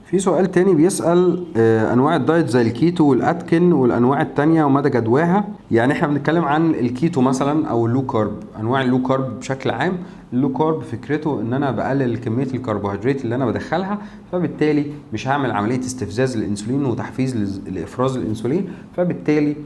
في سؤال تاني بيسأل انواع الدايت زي الكيتو والاتكن والانواع التانية ومدى جدواها. يعني احنا بنتكلم عن الكيتو مثلا او اللو كارب، انواع اللو كارب بشكل عام. اللو كارب فكرته ان انا بقلل كمية الكربوهيدرات اللي انا بدخلها، فبالتالي مش هعمل عملية استفزاز للانسولين وتحفيز لافراز الانسولين، فبالتالي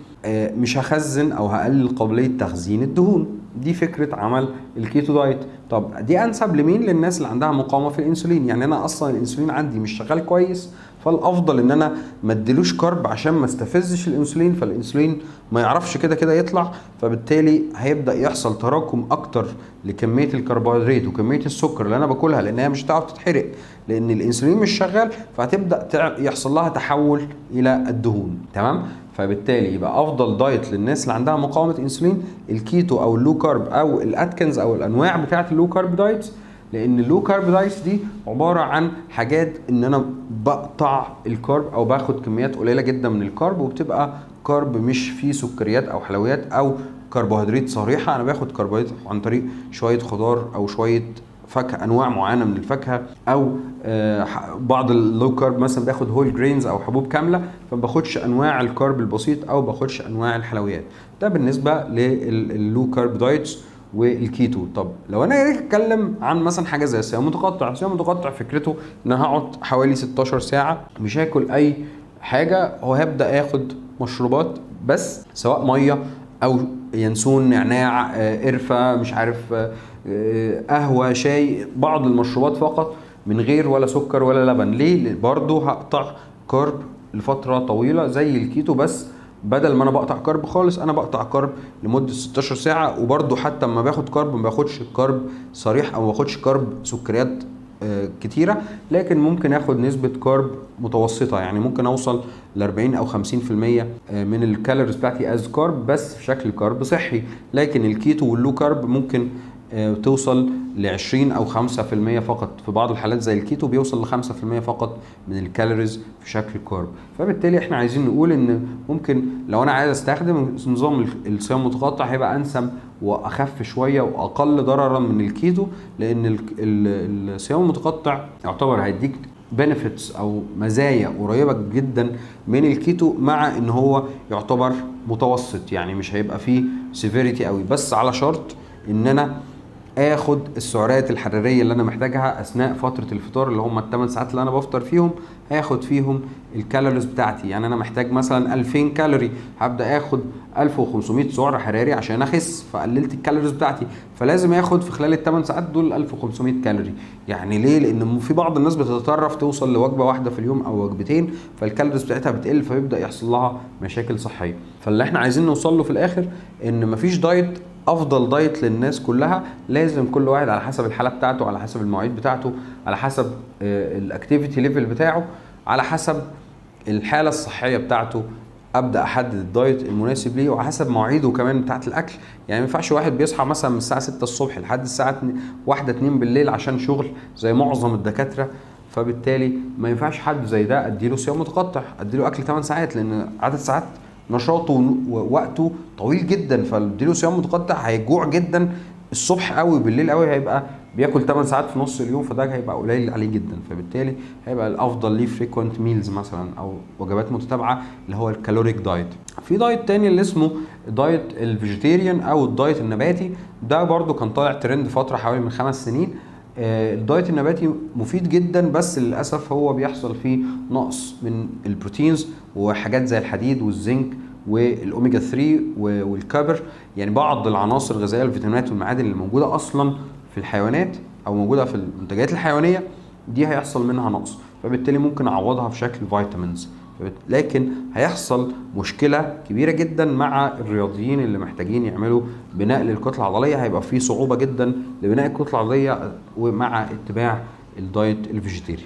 مش هخزن او هقلل قابلية تخزين الدهون. دي فكرة عمل الكيتو دايت. طب دي انسب لمين؟ للناس اللي عندها مقاومة في الانسولين. يعني انا اصلا الانسولين عندي مش شغال كويس، فالافضل ان انا ما اديلوش كارب عشان ما استفزش الانسولين، فالانسولين ما يعرفش كده كده يطلع، فبالتالي هيبدا يحصل تراكم اكتر لكميه الكربوهيدرات وكميه السكر اللي انا باكلها، لان هي مش هتعرف تتحرق لان الانسولين مش شغال، فهتبدا يحصل لها تحول الى الدهون. تمام؟ فبالتالي يبقى افضل دايت للناس اللي عندها مقاومه انسولين الكيتو او اللو كارب او الاتكنز او الانواع بتاعه اللو كارب دايتس. لان اللو كارب دايتس دي عباره عن حاجات ان انا بقطع الكارب او باخد كميات قليله جدا من الكارب، وبتبقى كارب مش فيه سكريات او حلويات او كربوهيدرات صريحه. انا باخد كربوهيدرات عن طريق شويه خضار او شويه فاكهه، انواع معينه من الفاكهه، او بعض اللو كارب مثلا باخد هول جرينز او حبوب كامله، فما باخدش انواع الكارب البسيط او باخدش انواع الحلويات. ده بالنسبه لللو كارب دايتس والكيتو. طب لو انا جاي اتكلم عن مثلا حاجه زي الصيام المتقطع، الصيام المتقطع فكرته ان انا هقعد حوالي 16 ساعه مش هاكل اي حاجه، وهبدا اخد مشروبات بس، سواء ميه او ينسون، نعناع، قرفه، مش عارف، قهوه، شاي، بعض المشروبات فقط من غير ولا سكر ولا لبن. ليه؟ برضه هقطع كارب لفتره طويله زي الكيتو، بس بدل ما انا بقطع كارب خالص انا بقطع كارب لمده 16 ساعه. وبرده حتى اما باخد كارب ما باخدش كارب صريح او ما باخدش كارب سكريات كتيره، لكن ممكن اخد نسبه كارب متوسطه. يعني ممكن اوصل ل 40 او 50% من الكالوريز بتاعتي از كارب، بس في شكل كارب صحي. لكن الكيتو واللو كارب ممكن توصل ل 20 او 5% فقط. في بعض الحالات زي الكيتو بيوصل ل 5% فقط من الكالوريز في شكل كارب. فبالتالي احنا عايزين نقول ان ممكن لو انا عايز استخدم نظام الصيام المتقطع هيبقى انسب واخف شويه واقل ضررا من الكيتو، لان الصيام المتقطع يعتبر هيديك بنفيتس او مزايا قريبه جدا من الكيتو، مع ان هو يعتبر متوسط. يعني مش هيبقى فيه سيفيريتي قوي، بس على شرط ان انا اخد السعرات الحراريه اللي انا محتاجها اثناء فتره الفطار، اللي هم ال8 ساعات اللي انا بفطر فيهم، هاخد فيهم الكالوريز بتاعتي. يعني انا محتاج مثلا 2000 كالوري، هبدا اخد 1500 سعر حراري عشان اخس، فقللت الكالوريز بتاعتي، فلازم اخد في خلال ال8 ساعات دول 1500 كالوري. يعني ليه؟ لان في بعض الناس بتتطرف توصل لوجبه واحده في اليوم او وجبتين، فالكالوريز بتاعتها بتقل، فبيبدا يحصل لها مشاكل صحيه. فاللي احنا عايزين نوصل له في الاخر ان مفيش دايت افضل دايت للناس كلها، لازم كل واحد على حسب الحاله بتاعته، على حسب المواعيد بتاعته، على حسب الاكتيفيتي ليفل بتاعه، على حسب الحاله الصحيه بتاعته، ابدا احدد الدايت المناسب ليه، وعلى حسب مواعيده كمان بتاعه الاكل. يعني ما ينفعش واحد بيصحى مثلا من الساعه 6 الصبح لحد الساعه 1 2 بالليل عشان شغل زي معظم الدكاتره، فبالتالي ما ينفعش حد زي ده اديله صيام متقطع، اديله اكل 8 ساعات، لان عدد ساعات نشاطه ووقته طويل جدا، فاديله صيام متقطع هيجوع جدا الصبح قوي، بالليل قوي هيبقى بياكل 8 ساعات في نص اليوم، فده هيبقى قليل عليه جدا. فبالتالي هيبقى الافضل ليه فريكوينت ميلز مثلا او وجبات متتابعه، اللي هو الكالوريك دايت. في دايت تاني اللي اسمه دايت الفيجيتيريان او الدايت النباتي، ده برضو كان طالع ترند فتره حوالي من 5 سنين. الدايت النباتي مفيد جدا، بس للاسف هو بيحصل فيه نقص من البروتينز وحاجات زي الحديد والزنك والاوميجا 3 والكبر، يعني بعض العناصر الغذائيه الفيتامينات والمعادن اللي موجوده اصلا في الحيوانات او موجوده في المنتجات الحيوانيه دي هيحصل منها نقص، فبالتالي ممكن اعوضها في شكل فيتامينز. لكن هيحصل مشكله كبيره جدا مع الرياضيين اللي محتاجين يعملوا بناء للكتله العضليه، هيبقى في صعوبه جدا لبناء الكتله العضليه ومع اتباع الدايت الفيجيتيري.